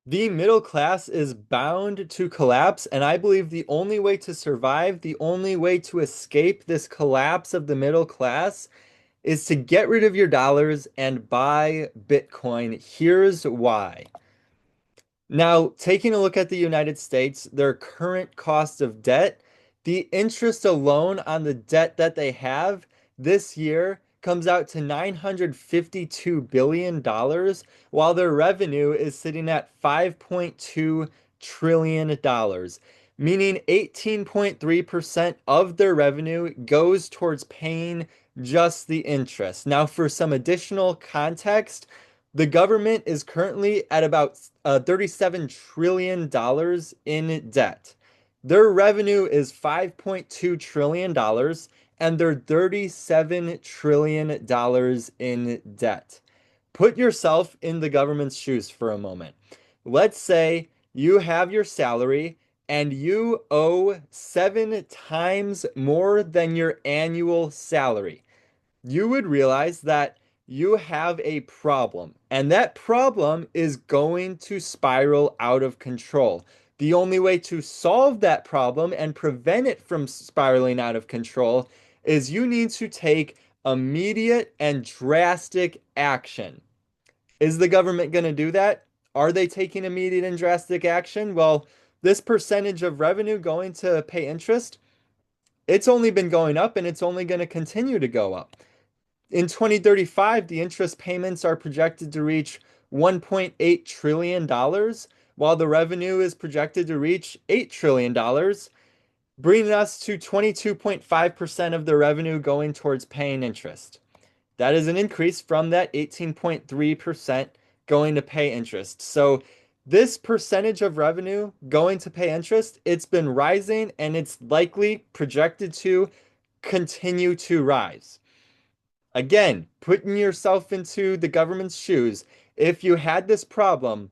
The middle class is bound to collapse, and I believe the only way to survive, the only way to escape this collapse of the middle class is to get rid of your dollars and buy Bitcoin. Here's why. Now, taking a look at the United States, their current cost of debt, the interest alone on the debt that they have this year comes out to $952 billion, while their revenue is sitting at $5.2 trillion, meaning 18.3% of their revenue goes towards paying just the interest. Now, for some additional context, the government is currently at about $37 trillion in debt. Their revenue is $5.2 trillion and they're $37 trillion in debt. Put yourself in the government's shoes for a moment. Let's say you have your salary and you owe 7 times more than your annual salary. You would realize that you have a problem, and that problem is going to spiral out of control. The only way to solve that problem and prevent it from spiraling out of control is you need to take immediate and drastic action. Is the government going to do that? Are they taking immediate and drastic action? Well, this percentage of revenue going to pay interest, it's only been going up and it's only going to continue to go up. In 2035, the interest payments are projected to reach $1.8 trillion, while the revenue is projected to reach $8 trillion, bringing us to 22.5% of the revenue going towards paying interest. That is an increase from that 18.3% going to pay interest. So this percentage of revenue going to pay interest, it's been rising and it's likely projected to continue to rise. Again, putting yourself into the government's shoes, if you had this problem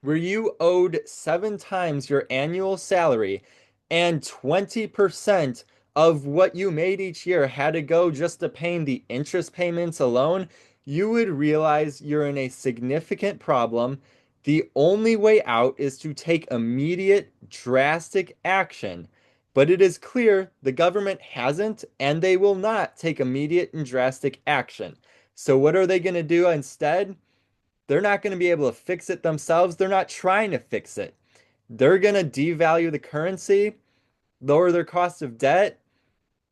where you owed 7 times your annual salary and 20% of what you made each year had to go just to paying the interest payments alone, you would realize you're in a significant problem. The only way out is to take immediate, drastic action. But it is clear the government hasn't, and they will not take immediate and drastic action. So, what are they going to do instead? They're not going to be able to fix it themselves. They're not trying to fix it. They're going to devalue the currency, lower their cost of debt.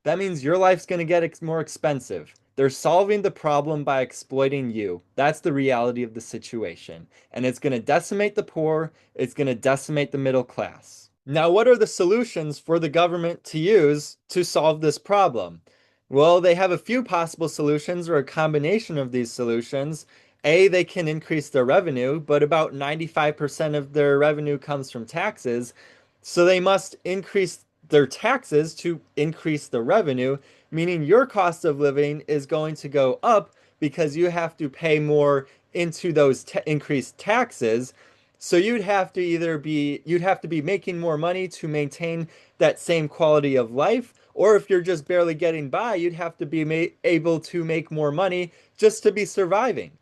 That means your life's going to get more expensive. They're solving the problem by exploiting you. That's the reality of the situation. And it's going to decimate the poor, it's going to decimate the middle class. Now, what are the solutions for the government to use to solve this problem? Well, they have a few possible solutions or a combination of these solutions. A, they can increase their revenue, but about 95% of their revenue comes from taxes. So they must increase their taxes to increase the revenue, meaning your cost of living is going to go up because you have to pay more into those increased taxes. So you'd have to be making more money to maintain that same quality of life, or if you're just barely getting by, you'd have to be able to make more money just to be surviving.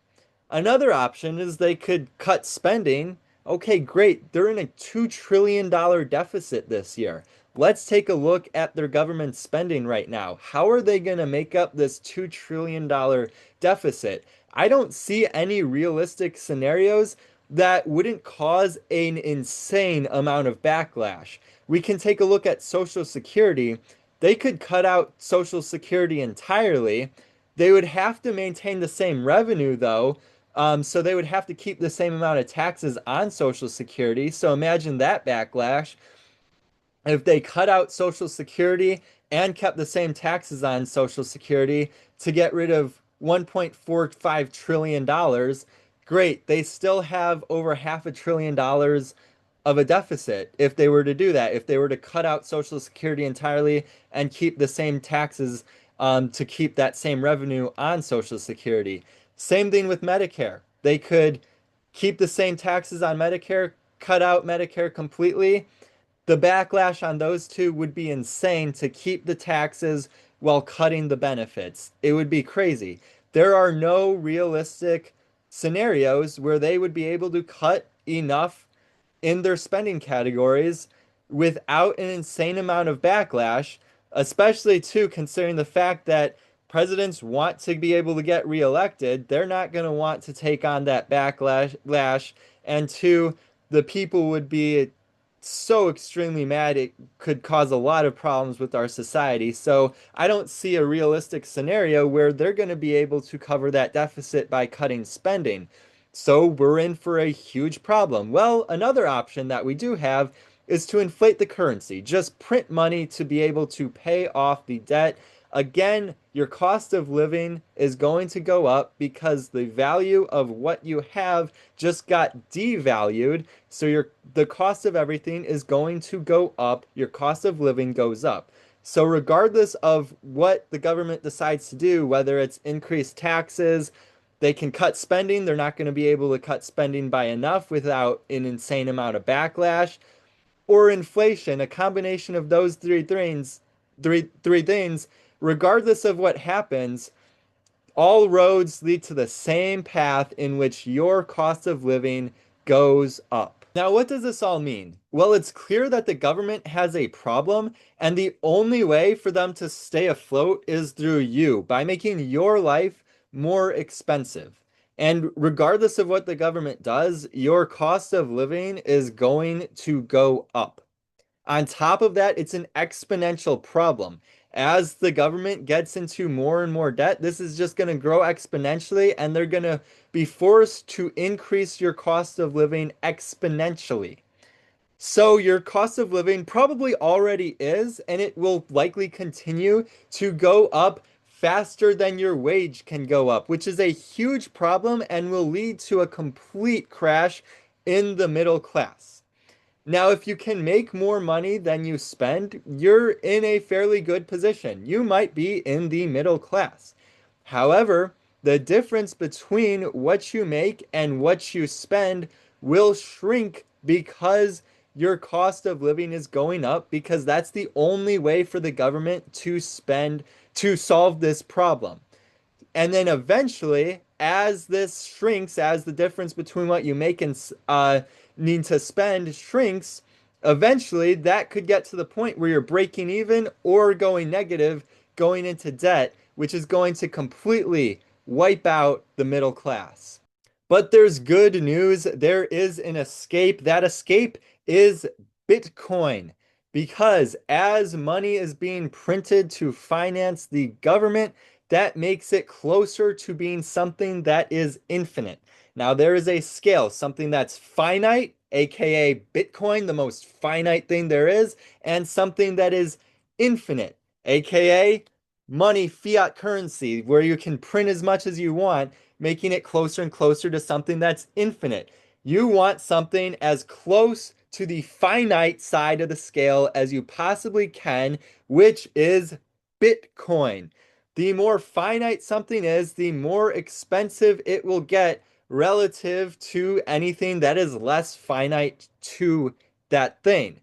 Another option is they could cut spending. Okay, great. They're in a $2 trillion deficit this year. Let's take a look at their government spending right now. How are they going to make up this $2 trillion deficit? I don't see any realistic scenarios that wouldn't cause an insane amount of backlash. We can take a look at Social Security. They could cut out Social Security entirely. They would have to maintain the same revenue, though. So they would have to keep the same amount of taxes on Social Security. So imagine that backlash. If they cut out Social Security and kept the same taxes on Social Security to get rid of $1.45 trillion, great. They still have over $500 billion of a deficit if they were to do that, if they were to cut out Social Security entirely and keep the same taxes to keep that same revenue on Social Security. Same thing with Medicare. They could keep the same taxes on Medicare, cut out Medicare completely. The backlash on those two would be insane to keep the taxes while cutting the benefits. It would be crazy. There are no realistic scenarios where they would be able to cut enough in their spending categories without an insane amount of backlash, especially too considering the fact that presidents want to be able to get reelected. They're not going to want to take on that backlash, and two, the people would be so extremely mad it could cause a lot of problems with our society. So I don't see a realistic scenario where they're going to be able to cover that deficit by cutting spending. So we're in for a huge problem. Well, another option that we do have is to inflate the currency. Just print money to be able to pay off the debt. Again, your cost of living is going to go up because the value of what you have just got devalued. So the cost of everything is going to go up. Your cost of living goes up. So regardless of what the government decides to do, whether it's increase taxes, they can cut spending. They're not going to be able to cut spending by enough without an insane amount of backlash, or inflation, a combination of those three things, regardless of what happens, all roads lead to the same path in which your cost of living goes up. Now, what does this all mean? Well, it's clear that the government has a problem, and the only way for them to stay afloat is through you, by making your life more expensive. And regardless of what the government does, your cost of living is going to go up. On top of that, it's an exponential problem. As the government gets into more and more debt, this is just going to grow exponentially, and they're going to be forced to increase your cost of living exponentially. So your cost of living probably already is, and it will likely continue to go up faster than your wage can go up, which is a huge problem and will lead to a complete crash in the middle class. Now, if you can make more money than you spend, you're in a fairly good position. You might be in the middle class. However, the difference between what you make and what you spend will shrink because your cost of living is going up, because that's the only way for the government to solve this problem. And then eventually, as this shrinks, as the difference between what you make and need to spend shrinks, eventually that could get to the point where you're breaking even or going negative, going into debt, which is going to completely wipe out the middle class. But there's good news. There is an escape. That escape is Bitcoin. Because as money is being printed to finance the government, that makes it closer to being something that is infinite. Now, there is a scale, something that's finite, aka Bitcoin, the most finite thing there is, and something that is infinite, aka money, fiat currency, where you can print as much as you want, making it closer and closer to something that's infinite. You want something as close to the finite side of the scale as you possibly can, which is Bitcoin. The more finite something is, the more expensive it will get relative to anything that is less finite to that thing.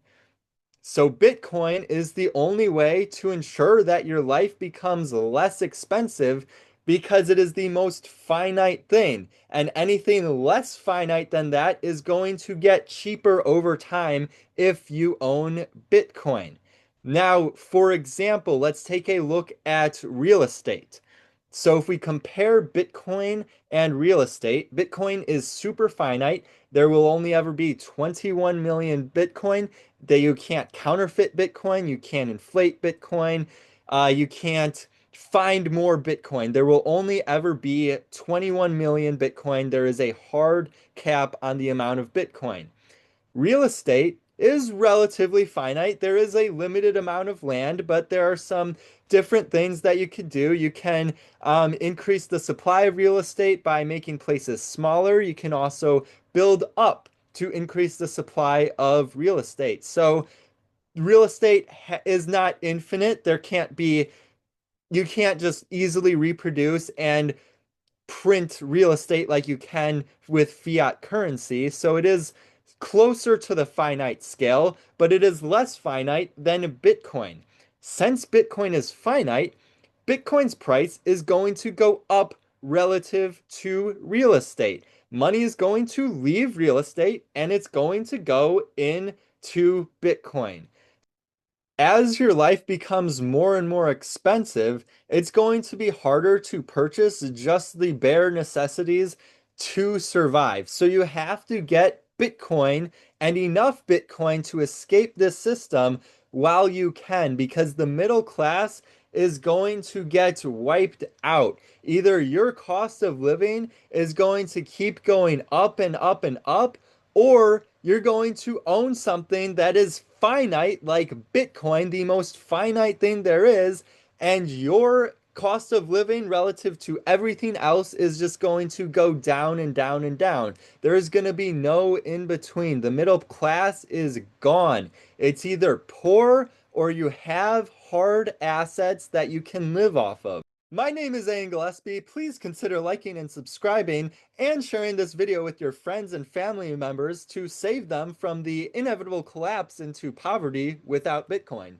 So Bitcoin is the only way to ensure that your life becomes less expensive, because it is the most finite thing. And anything less finite than that is going to get cheaper over time if you own Bitcoin. Now, for example, let's take a look at real estate. So if we compare Bitcoin and real estate, Bitcoin is super finite. There will only ever be 21 million Bitcoin. That you can't counterfeit Bitcoin, you can't inflate Bitcoin, you can't find more Bitcoin. There will only ever be 21 million Bitcoin. There is a hard cap on the amount of Bitcoin. Real estate is relatively finite. There is a limited amount of land, but there are some different things that you could do. You can increase the supply of real estate by making places smaller. You can also build up to increase the supply of real estate. So real estate is not infinite. You can't just easily reproduce and print real estate like you can with fiat currency. So it is closer to the finite scale, but it is less finite than Bitcoin. Since Bitcoin is finite, Bitcoin's price is going to go up relative to real estate. Money is going to leave real estate and it's going to go into Bitcoin. As your life becomes more and more expensive, it's going to be harder to purchase just the bare necessities to survive. So you have to get Bitcoin and enough Bitcoin to escape this system while you can, because the middle class is going to get wiped out. Either your cost of living is going to keep going up and up and up, or you're going to own something that is finite, like Bitcoin, the most finite thing there is, and your cost of living relative to everything else is just going to go down and down and down. There is going to be no in between. The middle class is gone. It's either poor or you have hard assets that you can live off of. My name is Ian Gillespie. Please consider liking and subscribing and sharing this video with your friends and family members to save them from the inevitable collapse into poverty without Bitcoin.